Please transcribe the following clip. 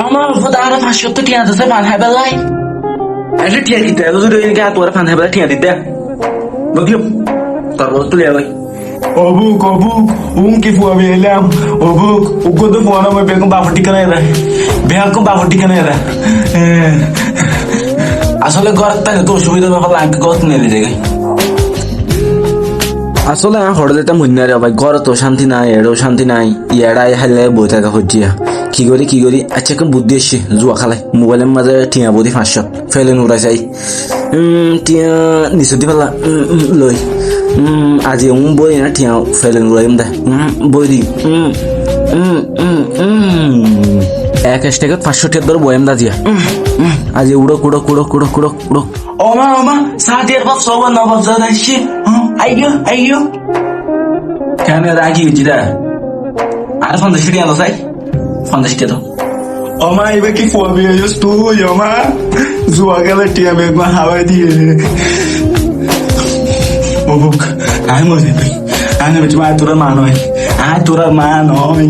আমার দাঁড়া 500 টিয়া আছে পান হাই বেলাই আরে টিয়া দিতে যদি ইনকে তোর পান হাই বেলাই টিয়া দিতে বুঝলো তার বল তুলে ভাই অবুক কি ফুয়া এলাম অবুক উগো তো ফুয়া না বেগম বাপর ঠিকানা এরা বেগম বাপর ঠিকানা এরা আসলে ঘর থেকে তো অসুবিধা ব্যাপার লাগে গত নেলে জায়গায় আসলে আমি হঠাৎ এটা মনে রে ভাই ঘর তো শান্তি নাই এড়ও শান্তি নাই ইয়াড়াই হাইলে বই থাকা হচ্ছিয়া কি করি আচ্ছা একটা বুদ্ধি এসছে জুয়া খালাই মোবাইলের মাঝে টিয়া বদি 500 ফেলে নুরাই যাই টিয়া নিচে দি ফেলা লই আজি বই না টিয়া ফেলে নুরাইম দে বই দি এক টাকা 500 টাকা ধর বয়াম দা দিয়া আজি উড়ো ওমা সাদিয়ার বাপ সবা নবাব জাদা শি আইয়ো কেন রাগি হইছিরা আর 50 টাকা লসাই 50 টাকা অমা এবার কি ফুয়া বিয়েছিস তুই অমা জুয়া গেলে টিয়া বেগমা হাওয়াই দিয়ে অবুক আয় মরে ভাই আয় না বেচমা তোরা মা নয় আয় তোরা মা নয়